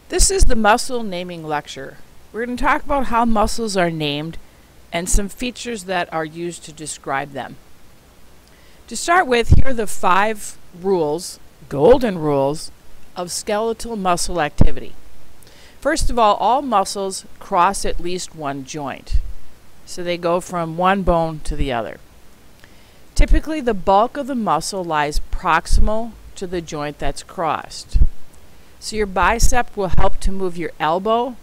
This is the muscle naming lecture. We're going to talk about how muscles are named and some features that are used to describe them. To start with, here are the 5 rules, golden rules, of skeletal muscle activity. First of all muscles cross at least one joint. So they go from one bone to the other. Typically, the bulk of the muscle lies proximal to the joint that's crossed. So your bicep will help to move your elbow.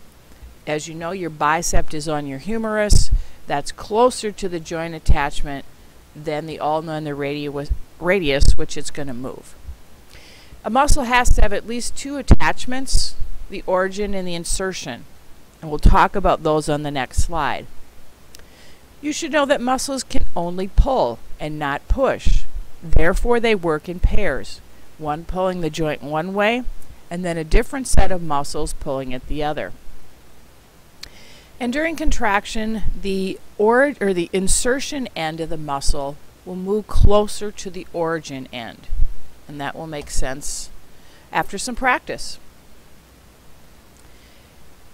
As you know, your bicep is on your humerus. That's closer to the joint attachment than the ulna and the radius, which it's going to move. A muscle has to have at least 2 attachments, the origin and the insertion. And we'll talk about those on the next slide. You should know that muscles can only pull and not push. Therefore, they work in pairs, one pulling the joint one way, and then a different set of muscles pulling it the other. And during contraction, the insertion end of the muscle will move closer to the origin end. And that will make sense after some practice.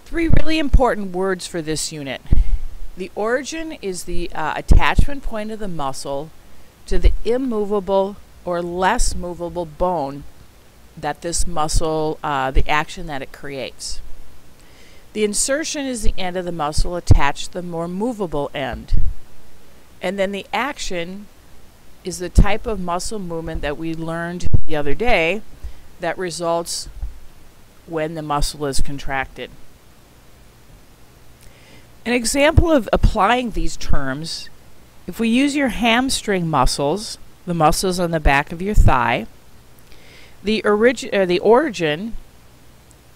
3 really important words for this unit. The origin is the attachment point of the muscle to the immovable or less movable bone that this muscle, the action that it creates. The insertion is the end of the muscle attached to the more movable end. And then the action is the type of muscle movement that we learned the other day that results when the muscle is contracted. An example of applying these terms, if we use your hamstring muscles, the muscles on the back of your thigh, the origin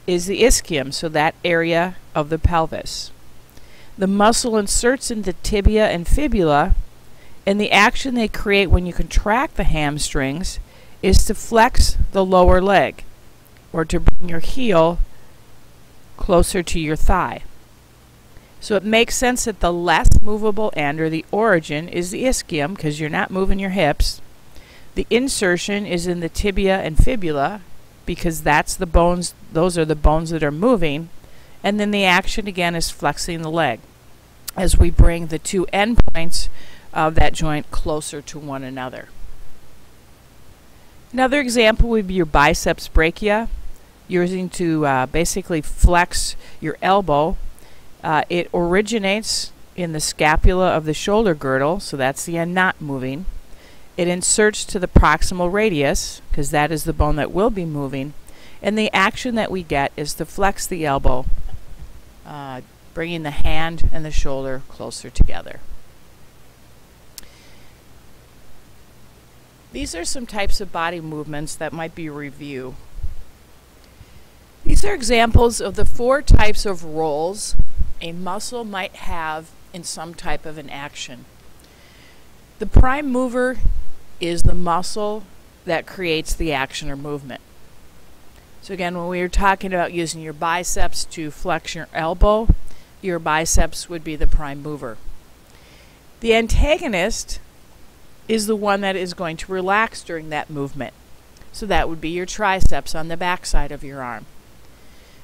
is the ischium, so that area of the pelvis. The muscle inserts into tibia and fibula, and the action they create when you contract the hamstrings is to flex the lower leg, or to bring your heel closer to your thigh. So it makes sense that the less movable end, or the origin, is the ischium, because you're not moving your hips. The insertion is in the tibia and fibula, because that's the bones, those are the bones that are moving. And then the action again is flexing the leg as we bring the 2 endpoints of that joint closer to one another. Another example would be your biceps brachia, using to basically flex your elbow. It originates in the scapula of the shoulder girdle, so that's the end not moving. It inserts to the proximal radius, because that is the bone that will be moving. And the action that we get is to flex the elbow, bringing the hand and the shoulder closer together. These are some types of body movements that might be a review. These are examples of the 4 types of roles a muscle might have in some type of an action. The prime mover is the muscle that creates the action or movement. So again, when we were talking about using your biceps to flex your elbow, your biceps would be the prime mover. The antagonist is the one that is going to relax during that movement. So that would be your triceps on the back side of your arm.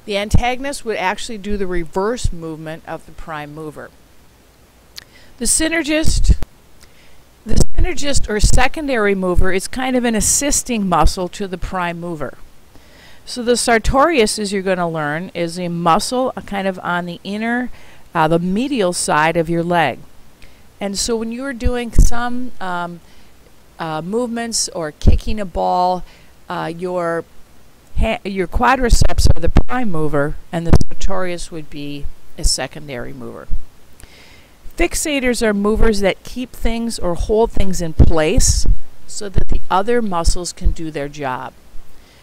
The antagonist would actually do the reverse movement of the prime mover. The synergist or secondary mover is kind of an assisting muscle to the prime mover. So the sartorius, as you're going to learn, is a muscle kind of on the inner, the medial side of your leg. And so when you are doing some movements or kicking a ball, your quadriceps are the prime mover, and the sartorius would be a secondary mover. Fixators are movers that keep things or hold things in place so that the other muscles can do their job.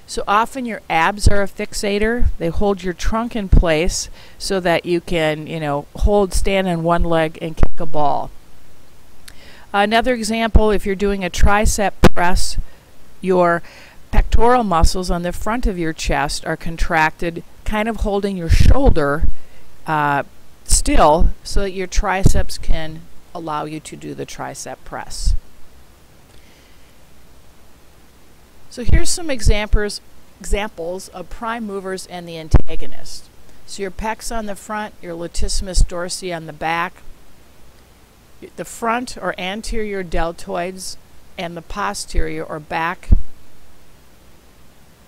So often your abs are a fixator. They hold your trunk in place so that you can, stand on one leg and kick a ball. Another example, if you're doing a tricep press, your pectoral muscles on the front of your chest are contracted, kind of holding your shoulder still so that your triceps can allow you to do the tricep press. So here's some examples examples of prime movers and the antagonist. So your pecs on the front, your latissimus dorsi on the back, the front or anterior deltoids, and the posterior or back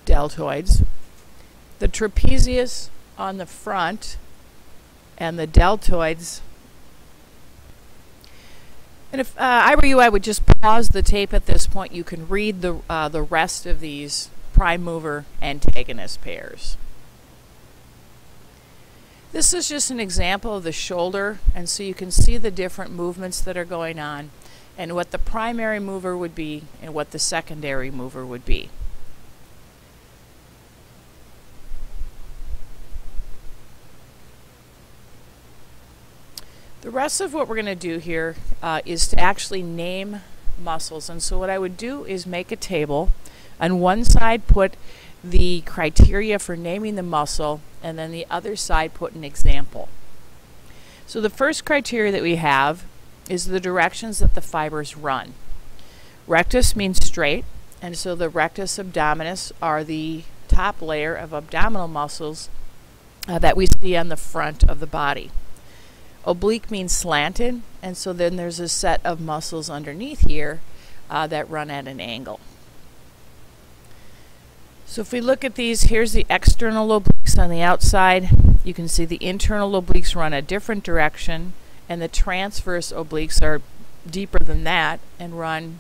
deltoids, the trapezius on the front, and the deltoids. And if I were you, I would just pause the tape at this point. You can read the rest of these prime mover antagonist pairs. This is just an example of the shoulder, and so you can see the different movements that are going on and what the primary mover would be and what the secondary mover would be. The rest of what we're going to do here is to actually name muscles. And so what I would do is make a table. On one side put the criteria for naming the muscle, and then the other side put an example. So the first criteria that we have is the directions that the fibers run. Rectus means straight, and so the rectus abdominis are the top layer of abdominal muscles that we see on the front of the body. Oblique means slanted, and so then there's a set of muscles underneath here that run at an angle. So if we look at these, here's the external obliques on the outside. You can see the internal obliques run a different direction, and the transverse obliques are deeper than that and run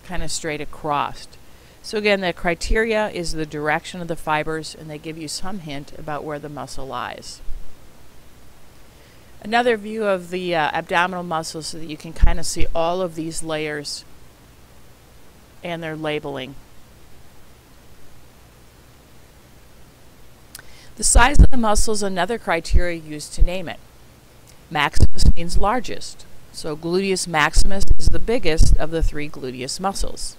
kind of straight across. So again, the criteria is the direction of the fibers, and they give you some hint about where the muscle lies. Another view of the abdominal muscles so that you can kind of see all of these layers and their labeling. The size of the muscle is another criteria used to name it. Maximus means largest, so gluteus maximus is the biggest of the three gluteus muscles.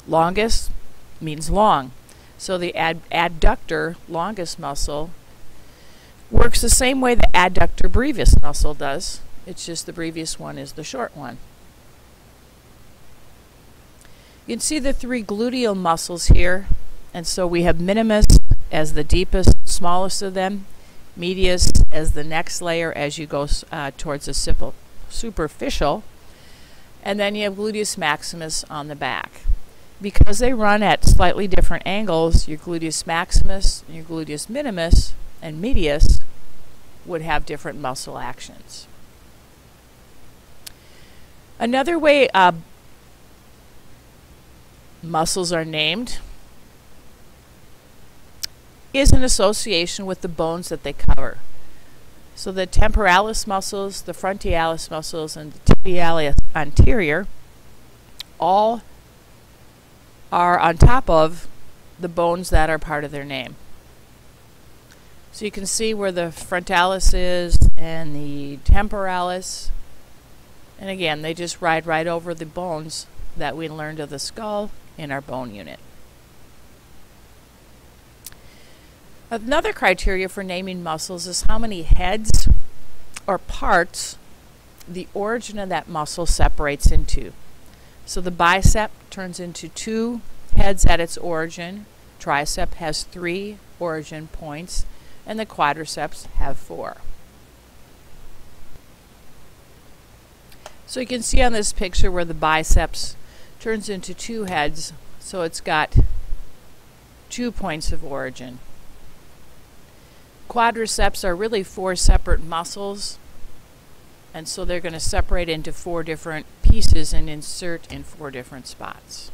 Longest means long, so the adductor longus muscle works the same way the adductor brevis muscle does. It's just the brevis one is the short one. You can see the three gluteal muscles here, and so we have minimus as the deepest, smallest of them, medius as the next layer as you go towards the superficial, and then you have gluteus maximus on the back. Because they run at slightly different angles, your gluteus maximus, your gluteus minimus, and medius would have different muscle actions. Another way muscles are named is an association with the bones that they cover. So the temporalis muscles, the frontalis muscles, and the tibialis anterior all are on top of the bones that are part of their name. So you can see where the frontalis is and the temporalis, and again they just ride right over the bones that we learned of the skull in our bone unit. Another criteria for naming muscles is how many heads or parts the origin of that muscle separates into. So the bicep turns into 2 heads at its origin, tricep has 3 origin points, and the quadriceps have 4. So you can see on this picture where the biceps turns into 2 heads, so it's got 2 points of origin. Quadriceps are really 4 separate muscles, and so they're going to separate into 4 different pieces and insert in 4 different spots.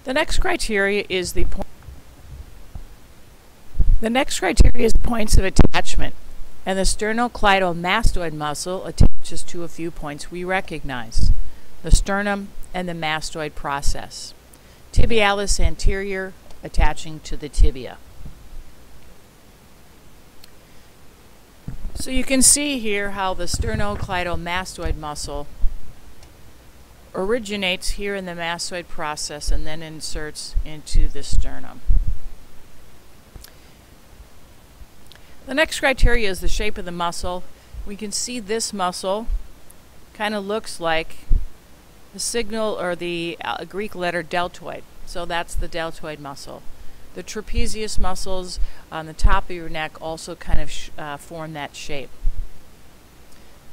The next criteria is points of attachment, and the sternocleidomastoid muscle attaches to a few points we recognize: the sternum and the mastoid process. Tibialis anterior attaching to the tibia. So you can see here how the sternocleidomastoid muscle originates here in the mastoid process and then inserts into the sternum. The next criteria is the shape of the muscle. We can see this muscle kind of looks like the signal or the Greek letter deltoid. So that's the deltoid muscle. The trapezius muscles on the top of your neck also kind of form that shape.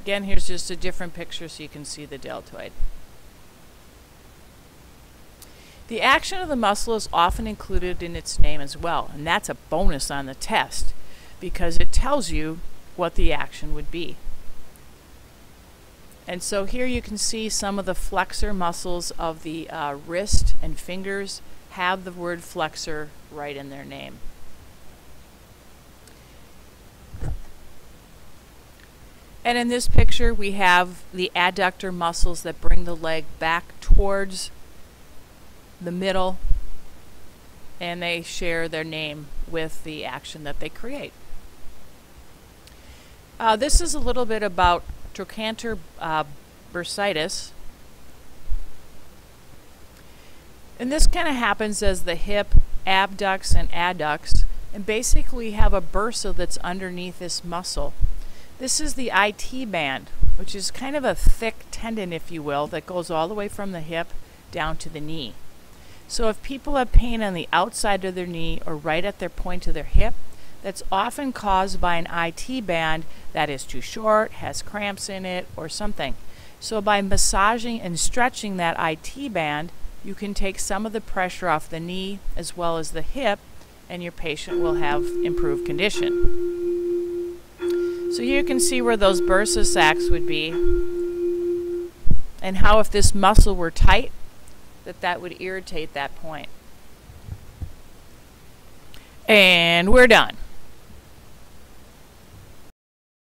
Again, here's just a different picture so you can see the deltoid. The action of the muscle is often included in its name as well, and that's a bonus on the test because it tells you what the action would be. And so here you can see some of the flexor muscles of the wrist and fingers have the word flexor right in their name. And in this picture we have the adductor muscles that bring the leg back towards the middle, and they share their name with the action that they create. This is a little bit about trochanter bursitis. And this kind of happens as the hip abducts and adducts, and basically we have a bursa that's underneath this muscle. This is the IT band, which is kind of a thick tendon, if you will, that goes all the way from the hip down to the knee. So if people have pain on the outside of their knee or right at their point of their hip, that's often caused by an IT band that is too short, has cramps in it, or something. So by massaging and stretching that IT band, you can take some of the pressure off the knee as well as the hip, and your patient will have improved condition. So here you can see where those bursa sacs would be, and how if this muscle were tight, that would irritate that point. And we're done.